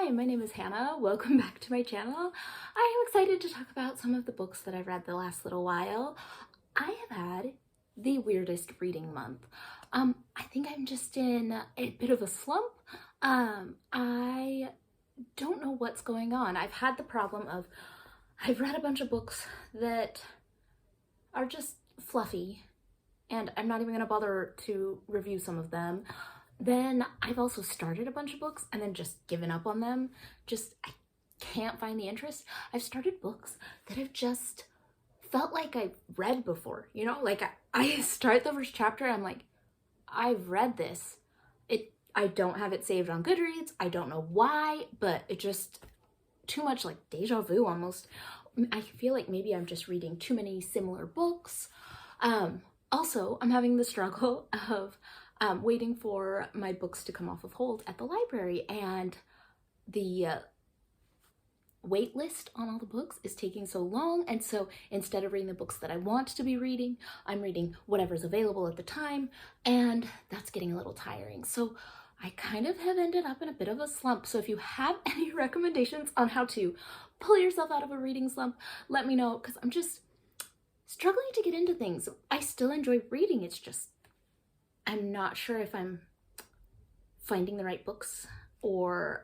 Hi, my name is Hannah. Welcome back to my channel. I am excited to talk about some of the books that I've read the last little while. I have had the weirdest reading month. I think I'm just in a bit of a slump. I don't know what's going on. I've had the problem of I've read a bunch of books that are just fluffy, and I'm not even gonna bother to review some of them. Then I've also started a bunch of books and then just given up on them. I can't find the interest. I've started books that I've just felt like I've read before, you know? Like I start the first chapter, I'm like, I've read this. I don't have it saved on Goodreads. I don't know why, but it just, too much like deja vu almost. I feel like maybe I'm just reading too many similar books. Also, I'm having the struggle of waiting for my books to come off of hold at the library, and the wait list on all the books is taking so long, and so instead of reading the books that I want to be reading, I'm reading whatever's available at the time, and that's getting a little tiring. So I kind of have ended up in a bit of a slump. So if you have any recommendations on how to pull yourself out of a reading slump, let me know, because I'm just struggling to get into things. I still enjoy reading, it's just I'm not sure if I'm finding the right books, or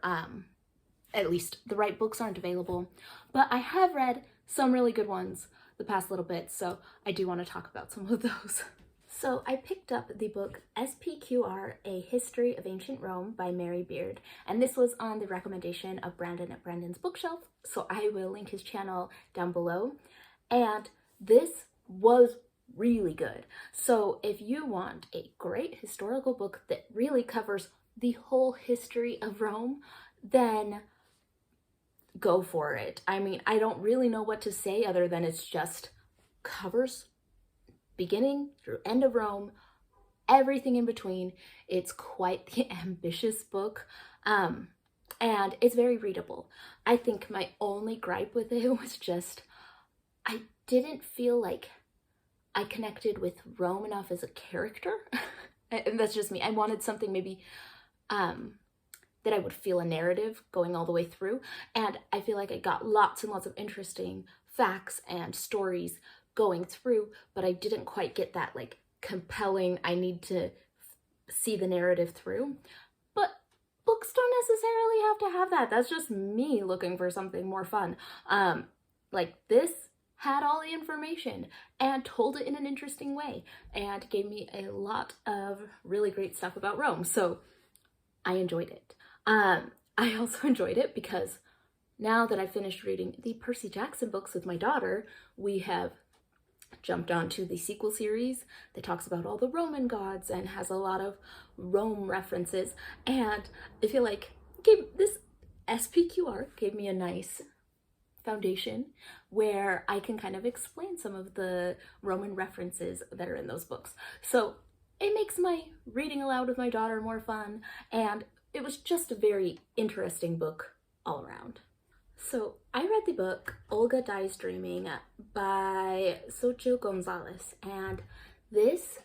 at least the right books aren't available. But I have read some really good ones the past little bit, so I do want to talk about some of those. So I picked up the book SPQR, A History of Ancient Rome by Mary Beard, and this was on the recommendation of Brandon at Brandon's Bookshelf, so I will link his channel down below. And this was really good. So if you want a great historical book that really covers the whole history of Rome, then go for it. I mean, I don't really know what to say other than it's just covers beginning through end of Rome, everything in between. It's quite the ambitious book, and it's very readable. I think my only gripe with it was just I didn't feel like I connected with Rome enough as a character. And that's just me. I wanted something maybe that I would feel a narrative going all the way through. And I feel like I got lots and lots of interesting facts and stories going through, but I didn't quite get that like compelling, I need to see the narrative through. But books don't necessarily have to have that. That's just me looking for something more fun. Like this had all the information and told it in an interesting way and gave me a lot of really great stuff about Rome. So I enjoyed it. I also enjoyed it because now that I finished reading the Percy Jackson books with my daughter, we have jumped onto the sequel series that talks about all the Roman gods and has a lot of Rome references. And I feel like this SPQR gave me a nice foundation where I can kind of explain some of the Roman references that are in those books. So it makes my reading aloud with my daughter more fun, and it was just a very interesting book all around. So I read the book Olga Dies Dreaming by Xochitl Gonzalez, and this,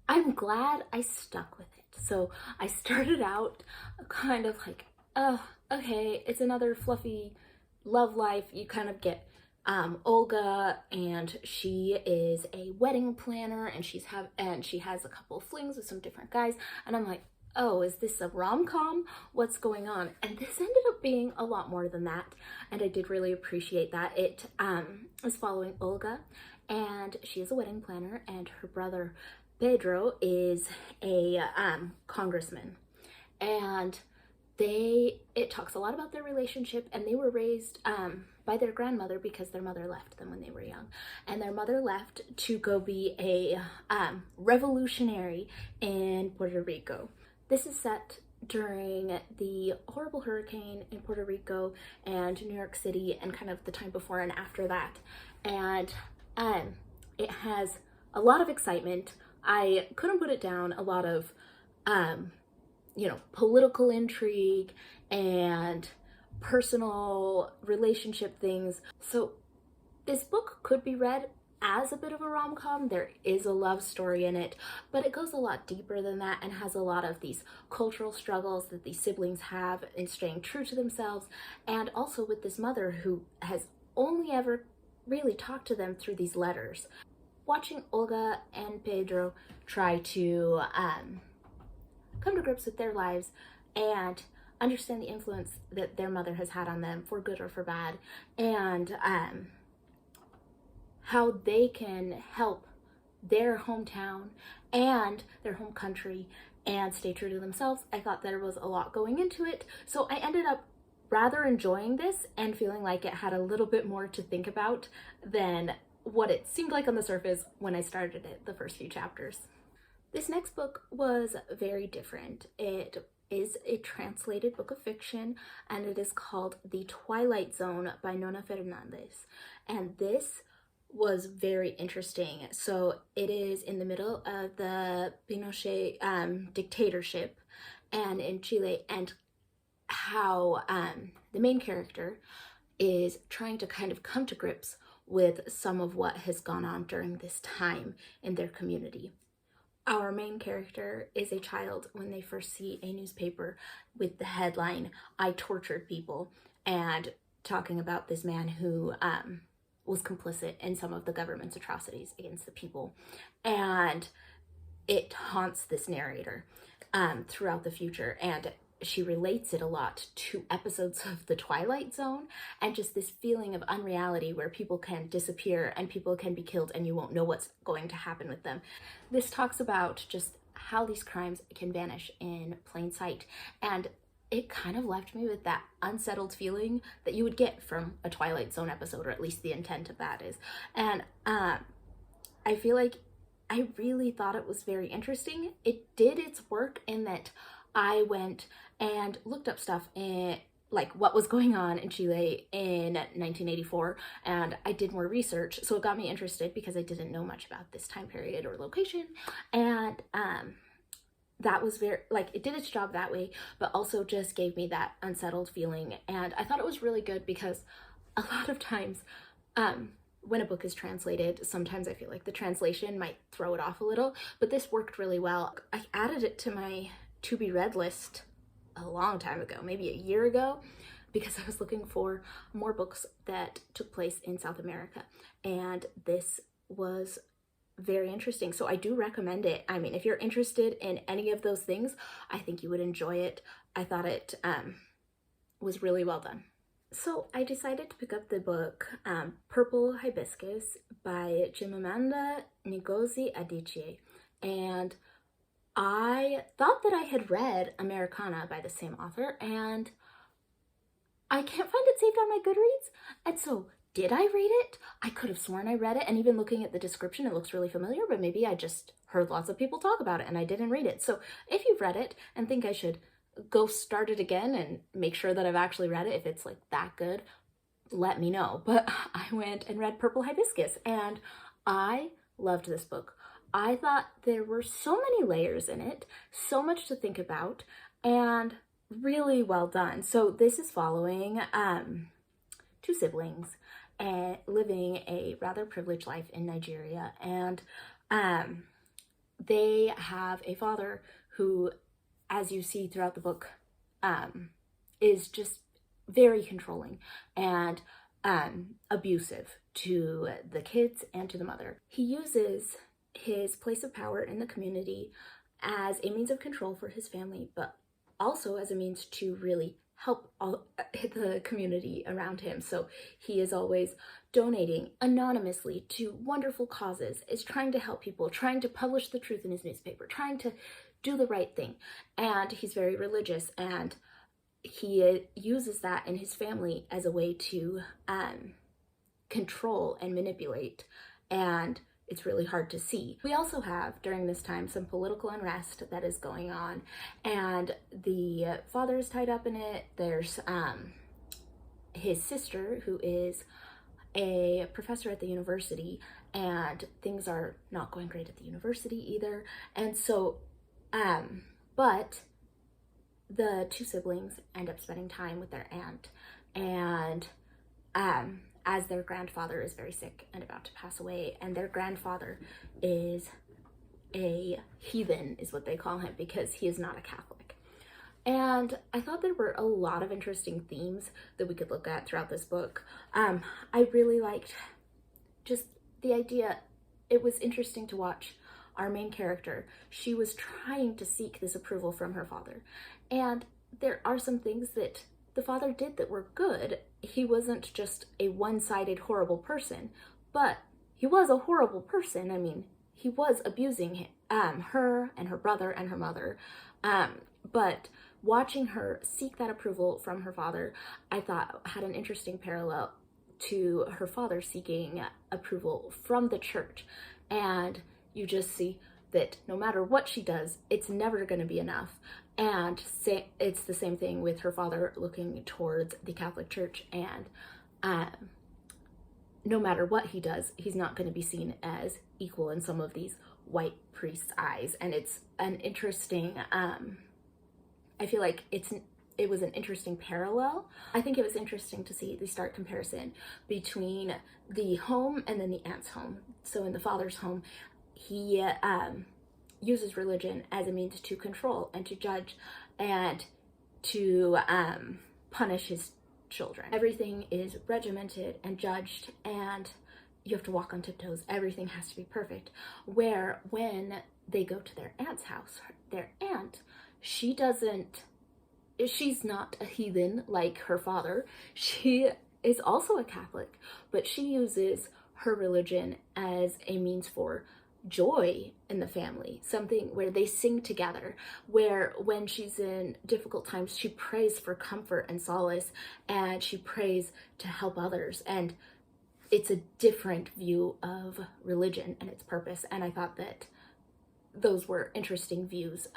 I'm glad I stuck with it. So I started out kind of like, oh, okay, it's another fluffy love life. You kind of get Olga, and she is a wedding planner, and she has a couple of flings with some different guys, and I'm like, oh, is this a rom-com? What's going on? And this ended up being a lot more than that, and I did really appreciate that. It is following Olga, and she is a wedding planner, and her brother Pedro is a congressman, and it talks a lot about their relationship, and they were raised by their grandmother because their mother left them when they were young, and their mother left to go be a revolutionary in Puerto Rico. This is set during the horrible hurricane in Puerto Rico and New York City, and kind of the time before and after that, and it has a lot of excitement. I couldn't put it down. A lot of political intrigue and personal relationship things. So this book could be read as a bit of a rom-com. There is a love story in it, but it goes a lot deeper than that and has a lot of these cultural struggles that these siblings have in staying true to themselves, and also with this mother who has only ever really talked to them through these letters. Watching Olga and Pedro try to come to grips with their lives and understand the influence that their mother has had on them, for good or for bad, and how they can help their hometown and their home country and stay true to themselves. I thought there was a lot going into it, so I ended up rather enjoying this and feeling like it had a little bit more to think about than what it seemed like on the surface when I started it, the first few chapters. This next book was very different. It is a translated book of fiction, and it is called The Twilight Zone by Nona Fernandez. And this was very interesting. So it is in the middle of the Pinochet dictatorship and in Chile, and how the main character is trying to kind of come to grips with some of what has gone on during this time in their community. Our main character is a child when they first see a newspaper with the headline, "I tortured people," and talking about this man who was complicit in some of the government's atrocities against the people. And it haunts this narrator throughout the future, and she relates it a lot to episodes of The Twilight Zone and just this feeling of unreality where people can disappear and people can be killed and you won't know what's going to happen with them. This talks about just how these crimes can vanish in plain sight, and it kind of left me with that unsettled feeling that you would get from a Twilight Zone episode, or at least the intent of that is. And I feel like I really thought it was very interesting. It did its work in that I went and looked up stuff in like what was going on in Chile in 1984, and I did more research, so it got me interested because I didn't know much about this time period or location. And that was very, like, it did its job that way, but also just gave me that unsettled feeling. And I thought it was really good because a lot of times when a book is translated, sometimes I feel like the translation might throw it off a little, but this worked really well. I added it to my to be read list a long time ago, maybe a year ago, because I was looking for more books that took place in South America, and this was very interesting. So I do recommend it. I mean, if you're interested in any of those things, I think you would enjoy it. I thought it was really well done. So I decided to pick up the book Purple Hibiscus by Chimamanda Ngozi Adichie, and I thought that I had read Americana by the same author, and I can't find it saved on my Goodreads. And so, did I read it? I could have sworn I read it, and even looking at the description, it looks really familiar, but maybe I just heard lots of people talk about it and I didn't read it. So if you've read it and think I should go start it again and make sure that I've actually read it, if it's like that good, let me know. But I went and read Purple Hibiscus, and I loved this book. I thought there were so many layers in it, so much to think about, and really well done. So this is following two siblings living a rather privileged life in Nigeria, and they have a father who, as you see throughout the book, is just very controlling and abusive to the kids and to the mother. He uses his place of power in the community as a means of control for his family, but also as a means to really help all the community around him. So he is always donating anonymously to wonderful causes, is trying to help people, trying to publish the truth in his newspaper, trying to do the right thing. And he's very religious, and he uses that in his family as a way to control and manipulate, and it's really hard to see. We also have, during this time, some political unrest that is going on, and the father is tied up in it. There's his sister, who is a professor at the university, and things are not going great at the university either. And so, but the two siblings end up spending time with their aunt, and as their grandfather is very sick and about to pass away, and their grandfather is a heathen, is what they call him, because he is not a Catholic. And I thought there were a lot of interesting themes that we could look at throughout this book. I really liked just the idea. It was interesting to watch our main character. She was trying to seek this approval from her father. And there are some things that the father did that were good. He wasn't just a one-sided horrible person, but he was a horrible person. I mean, he was abusing her and her brother and her mother. But watching her seek that approval from her father, I thought had an interesting parallel to her father seeking approval from the church. And you just see that no matter what she does, it's never going to be enough. And it's the same thing with her father looking towards the Catholic Church, and no matter what he does, he's not going to be seen as equal in some of these white priests' eyes. And it's an interesting, I feel like it was an interesting parallel. I think it was interesting to see the stark comparison between the home and then the aunt's home. So in the father's home, he uses religion as a means to control and to judge and to punish his children. Everything is regimented and judged, and you have to walk on tiptoes. Everything has to be perfect. Where when they go to their aunt's house, their aunt, she's not a heathen like her father. She is also a Catholic, but she uses her religion as a means for joy in the family, something where they sing together, where when she's in difficult times, she prays for comfort and solace, and she prays to help others. And it's a different view of religion and its purpose. And I thought that those were interesting views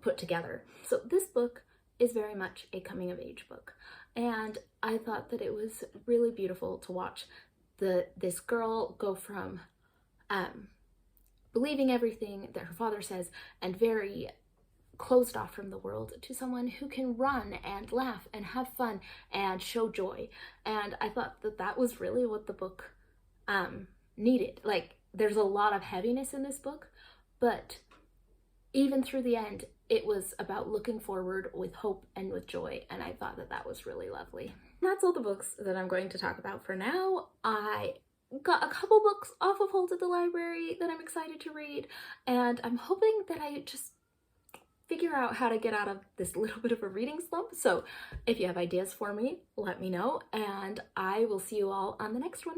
put together. So this book is very much a coming of age book. And I thought that it was really beautiful to watch this girl go from believing everything that her father says and very closed off from the world to someone who can run and laugh and have fun and show joy. And I thought that that was really what the book needed. Like, there's a lot of heaviness in this book, but even through the end, it was about looking forward with hope and with joy, and I thought that that was really lovely. That's all the books that I'm going to talk about for now. I got a couple books off of hold at the library that I'm excited to read, and I'm hoping that I just figure out how to get out of this little bit of a reading slump. So if you have ideas for me, let me know, and I will see you all on the next one.